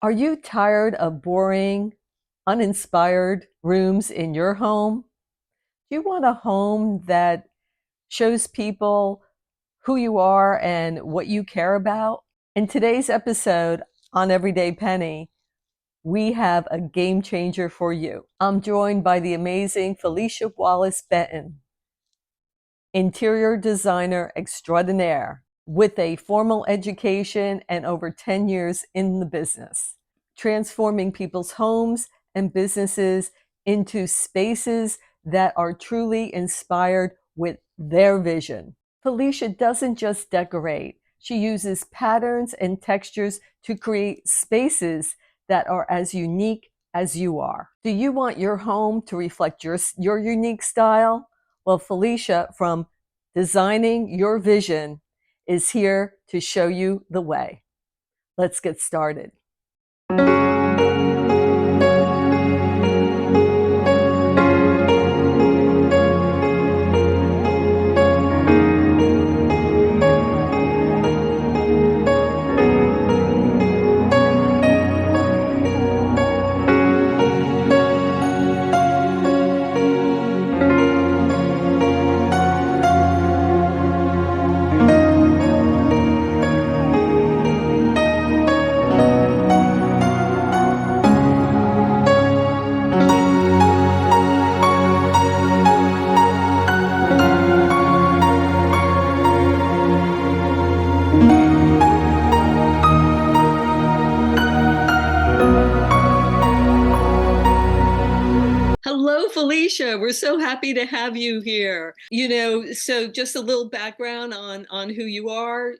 Are you tired of boring, uninspired rooms in your home? Do you want a home that shows people who you are and what you care about? In today's episode on Everyday Penny, we have a game changer for you. I'm joined by the amazing Felicia Wallace Benton, interior designer extraordinaire with a formal education and over 10 years in the business, transforming people's homes and businesses into spaces that are truly inspired with their vision. Felicia doesn't just decorate, she uses patterns and textures to create spaces that are as unique as you are. Do you want your home to reflect your unique style? Well, Felicia from Designing Your Vision is here to show you the way. Let's get started. Hello, Felicia. We're so happy to have you here. So just a little background on who you are.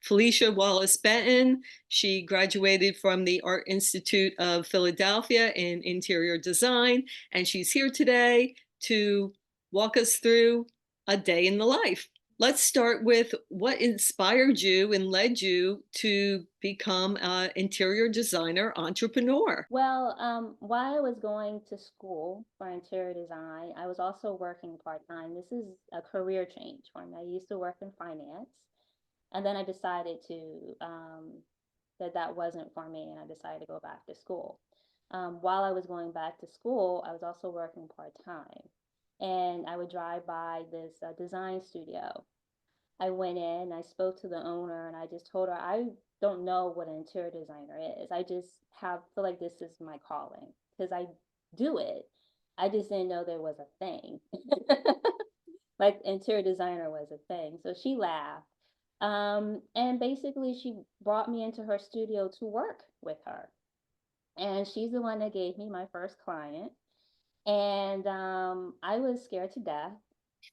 Felicia Wallace Benton. She graduated from the Art Institute of Philadelphia in interior design, and she's here today to walk us through a day in the life. Let's start with what inspired you and led you to become an interior designer entrepreneur. Well, while I was going to school for interior design, I was also working part-time. This is a career change for me. I used to work in finance, and then I decided that wasn't for me, and I decided to go back to school. While I was going back to school, I was also working part-time, and I would drive by this design studio. I went in, I spoke to the owner, and I just told her I don't know what an interior designer is. I just feel like this is my calling because I do it. I just didn't know there was a thing. Like interior designer was a thing. So she laughed. And basically she brought me into her studio to work with her. And she's the one that gave me my first client. And I was scared to death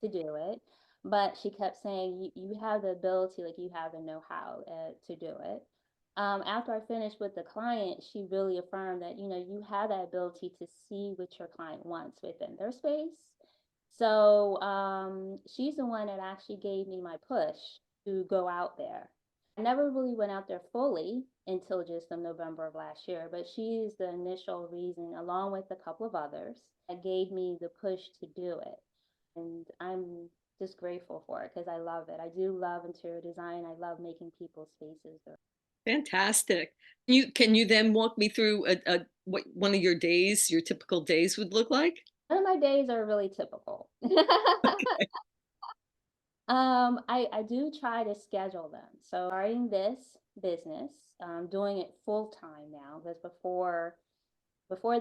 to do it. But she kept saying, you have the ability, like you have the know-how to do it. After I finished with the client, she really affirmed that, you have that ability to see what your client wants within their space. So she's the one that actually gave me my push to go out there. I never really went out there fully until just in November of last year, but she's the initial reason, along with a couple of others, that gave me the push to do it. And I'm just grateful for it because I love it. I do love interior design. I love making people's spaces. Fantastic. Can you then walk me through what one of your days, your typical days would look like? None of my days are really typical. I do try to schedule them. So starting this business, doing it full time now, because before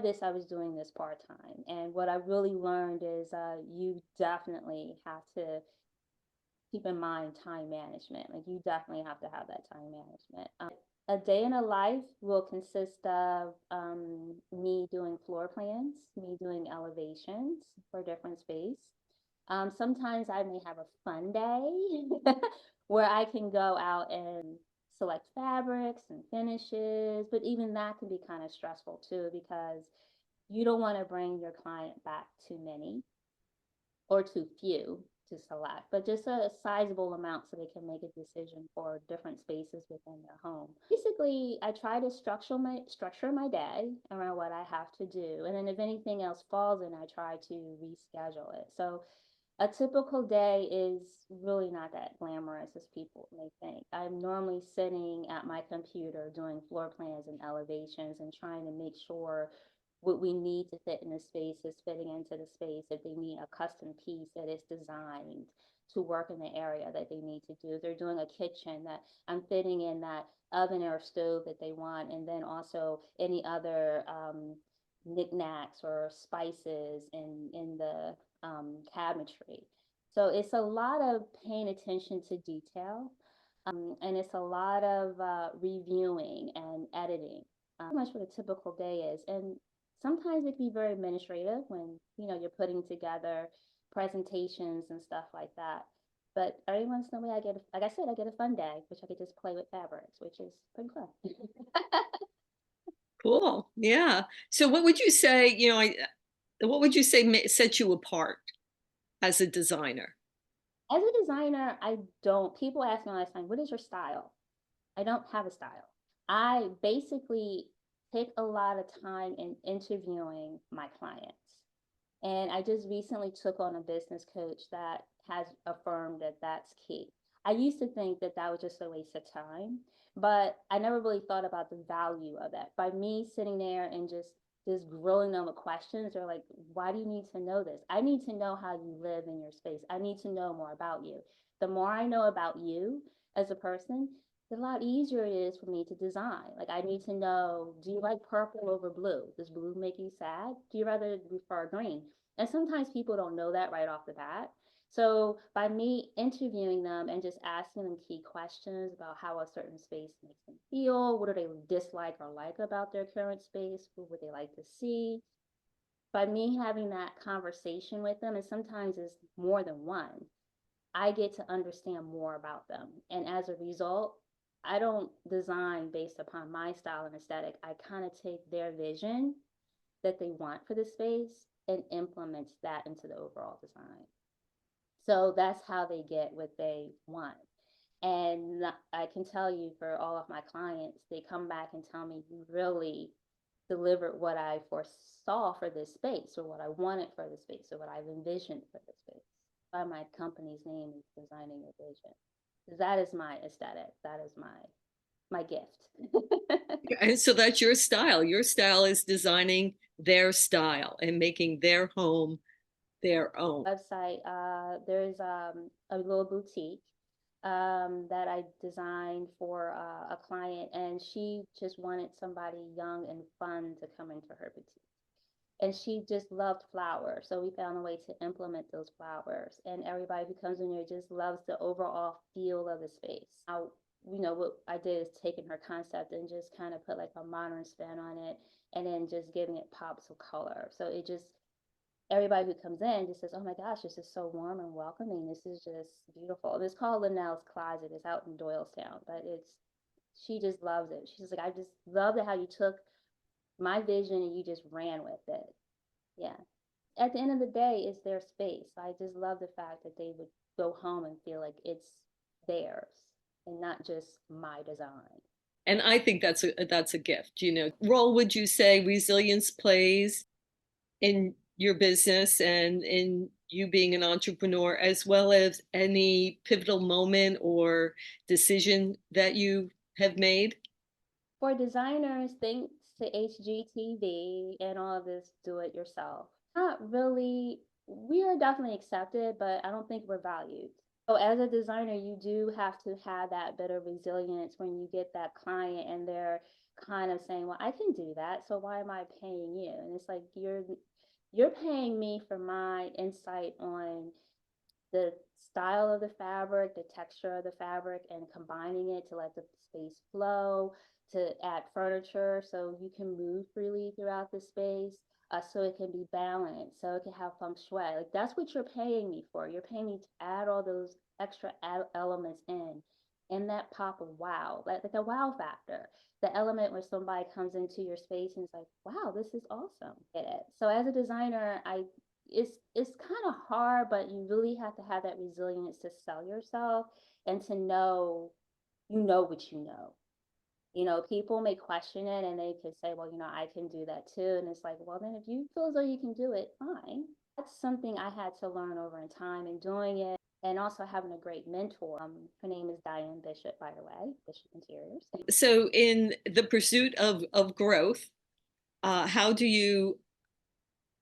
this I was doing this part time. And what I really learned is you definitely have to keep in mind time management. Like you definitely have to have that time management. A day in a life will consist of me doing floor plans, me doing elevations for different space. Sometimes I may have a fun day where I can go out and select fabrics and finishes, but even that can be kind of stressful too because you don't want to bring your client back too many or too few to select, but just a sizable amount so they can make a decision for different spaces within their home. Basically, I try to structure my day around what I have to do, and then if anything else falls in, I try to reschedule it. So A typical day is really not that glamorous as people may think. I'm normally sitting at my computer doing floor plans and elevations and trying to make sure what we need to fit in the space is fitting into the space. If they need a custom piece that is designed to work in the area that they need to do. If they're doing a kitchen, that I'm fitting in that oven or stove that they want, and then also any other knickknacks or spices in the cabinetry. So it's a lot of paying attention to detail, and it's a lot of reviewing and editing. Much what a typical day is, and sometimes it can be very administrative when you're putting together presentations and stuff like that. But every once in a while, like I said, I get a fun day, which I could just play with fabrics, which is pretty fun. Cool. Yeah. So what would you say, what would you say set you apart as a designer? As a designer, I don't. People ask me all the time, "What is your style?" I don't have a style. I basically take a lot of time in interviewing my clients. And I just recently took on a business coach that has affirmed that that's key. I used to think that that was just a waste of time, but I never really thought about the value of that. By me sitting there and just grilling them with questions, they're like, "Why do you need to know this?" I need to know how you live in your space. I need to know more about you. The more I know about you as a person, the lot easier it is for me to design. Like I need to know, do you like purple over blue? Does blue make you sad? Do you rather prefer green? And sometimes people don't know that right off the bat. So by me interviewing them and just asking them key questions about how a certain space makes them feel, what do they dislike or like about their current space, what would they like to see? By me having that conversation with them, and sometimes it's more than one, I get to understand more about them. And as a result, I don't design based upon my style and aesthetic. I kind of take their vision that they want for the space and implements that into the overall design. So that's how they get what they want. And I can tell you for all of my clients, they come back and tell me, "You really delivered what I foresaw for this space, or what I wanted for the space, or what I've envisioned for the space." By my company's name is Designing Your Vision. That is my aesthetic. That is my gift. And so that's your style. Your style is designing their style and making their home their own. Website, there's a little boutique that I designed for a client, and she just wanted somebody young and fun to come into her boutique. And she just loved flowers, so we found a way to implement those flowers. And everybody who comes in there just loves the overall feel of the space. What I did is taking her concept and just kind of put like a modern spin on it, and then just giving it pops of color. So it just everybody who comes in just says, "Oh my gosh, this is so warm and welcoming. This is just beautiful." And it's called Linnell's Closet. It's out in Doylestown, but she just loves it. She's like, "I just love it how you took my vision and you just ran with it." Yeah. At the end of the day, it's their space. I just love the fact that they would go home and feel like it's theirs and not just my design. And I think that's a gift. Role would you say resilience plays in your business and in you being an entrepreneur, as well as any pivotal moment or decision that you have made? For designers, thanks to HGTV and all of this do it yourself. Not really, we are definitely accepted, but I don't think we're valued. So as a designer, you do have to have that bit of resilience when you get that client and they're kind of saying, "Well, I can do that, so why am I paying you?" And it's like you're paying me for my insight on the style of the fabric, the texture of the fabric, and combining it to let the space flow, to add furniture so you can move freely throughout the space, so it can be balanced, so it can have feng shui. Like that's what you're paying me for. You're paying me to add all those extra elements in. And that pop of wow, like a wow factor, the element where somebody comes into your space and it's like, "Wow, this is awesome." Get it? So as a designer, it's kind of hard, but you really have to have that resilience to sell yourself and to know what you know. People may question it and they could say, "Well, I can do that too." And it's like, well, then if you feel as though you can do it, fine. That's something I had to learn over in time and doing it, and also having a great mentor. Her name is Diane Bishop, by the way, Bishop Interiors. So in the pursuit of growth, how do you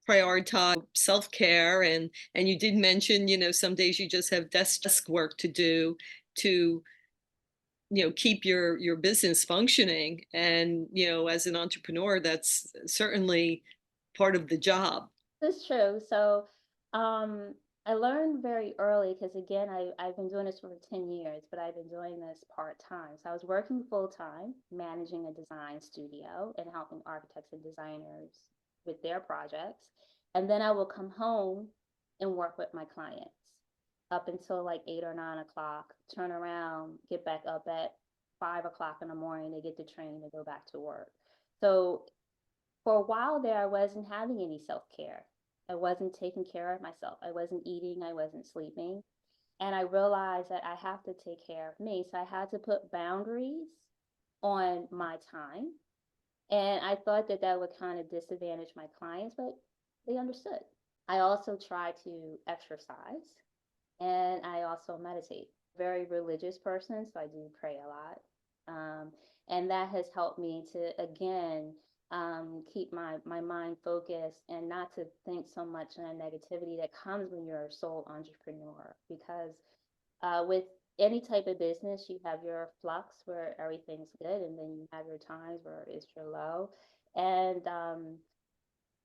prioritize self-care? And you did mention, some days you just have desk work to do to, keep your business functioning. And, as an entrepreneur, that's certainly part of the job. This is true. So, I learned very early because again, I've been doing this for 10 years, but I've been doing this part time. So I was working full time, managing a design studio and helping architects and designers with their projects. And then I will come home and work with my clients up until like 8 or 9 o'clock, turn around, get back up at 5 o'clock in the morning to get the train to go back to work. So for a while there, I wasn't having any self care. I wasn't taking care of myself. I wasn't eating. I wasn't sleeping. And I realized that I have to take care of me. So I had to put boundaries on my time. And I thought that that would kind of disadvantage my clients, but they understood. I also try to exercise and I also meditate. Very religious person, so I do pray a lot. And that has helped me to, again, keep my mind focused and not to think so much on the negativity that comes when you're a sole entrepreneur. Because with any type of business, you have your flux where everything's good, and then you have your times where it's your low. And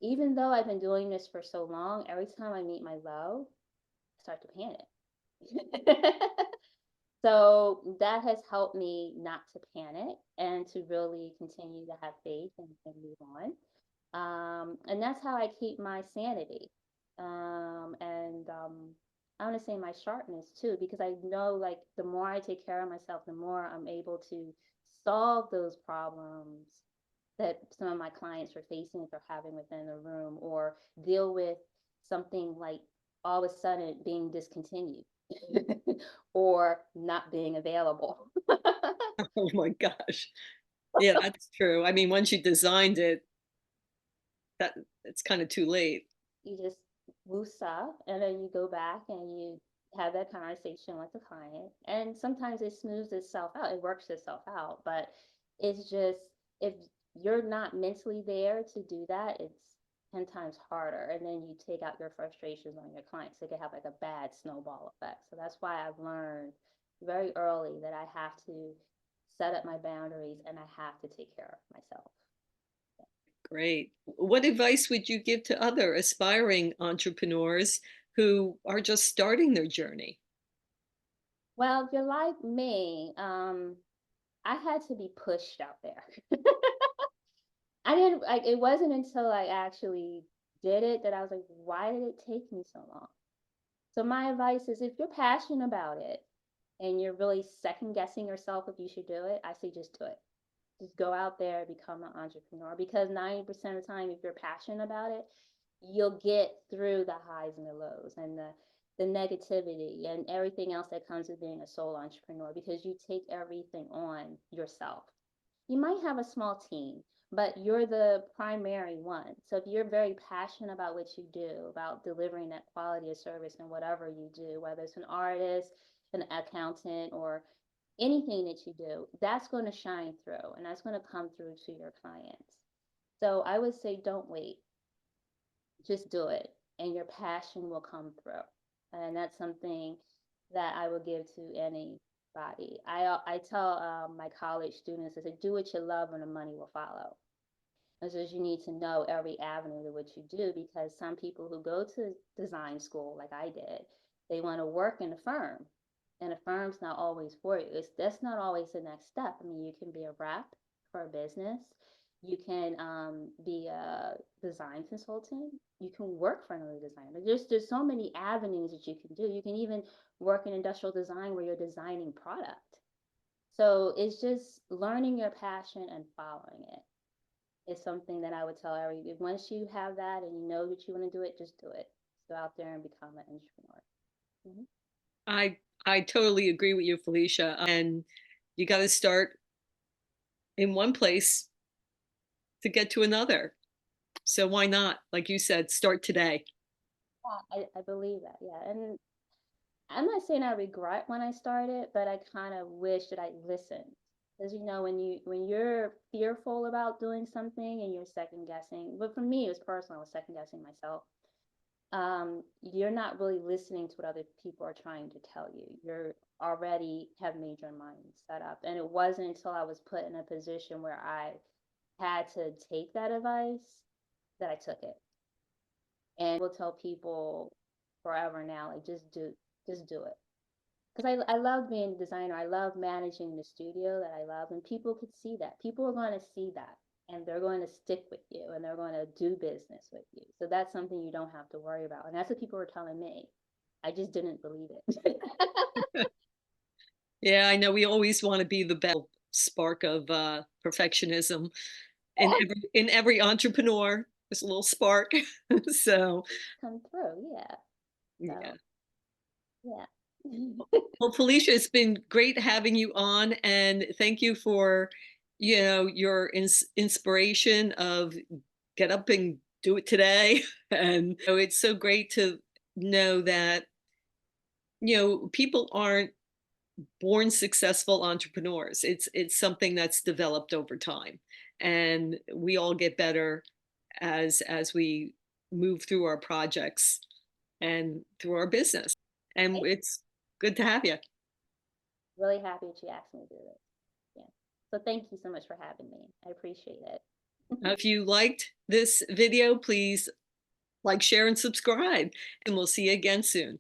even though I've been doing this for so long, every time I meet my low, I start to panic. So that has helped me not to panic and to really continue to have faith and move on. And that's how I keep my sanity. And I want to say my sharpness too, because I know like the more I take care of myself, the more I'm able to solve those problems that some of my clients are facing if they're having within the room, or deal with something like all of a sudden being discontinued or not being available. Oh my gosh. Yeah, that's true. I mean, once you designed it, that it's kind of too late. You just woosah and then you go back and you have that conversation with the client. And sometimes it smooths itself out, it works itself out. But it's just, if you're not mentally there to do that, it's 10 times harder. And then you take out your frustrations on your clients. It can have like a bad snowball effect. So that's why I've learned very early that I have to set up my boundaries and I have to take care of myself. Great. What advice would you give to other aspiring entrepreneurs who are just starting their journey? Well, if you're like me, I had to be pushed out there. I didn't like it wasn't until I actually did it that I was like, why did it take me so long? So my advice is if you're passionate about it and you're really second guessing yourself if you should do it, I say just do it. Just go out there and become an entrepreneur, because 90% of the time, if you're passionate about it, you'll get through the highs and the lows and the negativity and everything else that comes with being a sole entrepreneur, because you take everything on yourself. You might have a small team, but you're the primary one. So if you're very passionate about what you do, about delivering that quality of service in whatever you do, whether it's an artist, an accountant, or anything that you do, that's going to shine through and that's going to come through to your clients. So I would say don't wait, just do it, and your passion will come through. And that's something that I would give to anybody. I tell my college students, I say, do what you love and the money will follow. And so you need to know every avenue to what you do, because some people who go to design school, like I did, they want to work in a firm, and a firm's not always for you. That's not always the next step. I mean, you can be a rep for a business. You can be a design consultant. You can work for another designer. There's so many avenues that you can do. You can even work in industrial design where you're designing product. So it's just learning your passion and following it is something that I would tell everybody. Once you have that and you know that you want to do it, just do it. Go out there and become an entrepreneur. Mhm. I totally agree with you, Felicia. And you got to start in one place to get to another. So why not? Like you said, start today. I believe that, yeah. And I'm not saying I regret when I started, but I kind of wish that I listened. Because when you're fearful about doing something and you're second guessing, but for me it was personal, I was second guessing myself. You're not really listening to what other people are trying to tell you. You're already have made your mind set up. And it wasn't until I was put in a position where I had to take that advice that I took it. And will tell people forever now, like just do it. Because I love being a designer. I love managing the studio that I love, and people could see that. People are going to see that, and they're going to stick with you, and they're going to do business with you. So that's something you don't have to worry about. And that's what people were telling me. I just didn't believe it. Yeah, I know we always want to be the best spark of perfectionism in every entrepreneur. There's a little spark. So Come through, yeah. yeah. So yeah. Well, Felicia, it's been great having you on, and thank you for, your inspiration of get up and do it today. And it's so great to know that, people aren't born successful entrepreneurs. It's something that's developed over time, and we all get better as we move through our projects and through our business. And it's good to have you. Really happy that you asked me to do this. Yeah. So thank you so much for having me. I appreciate it. If you liked this video, please like, share, and subscribe, and we'll see you again soon.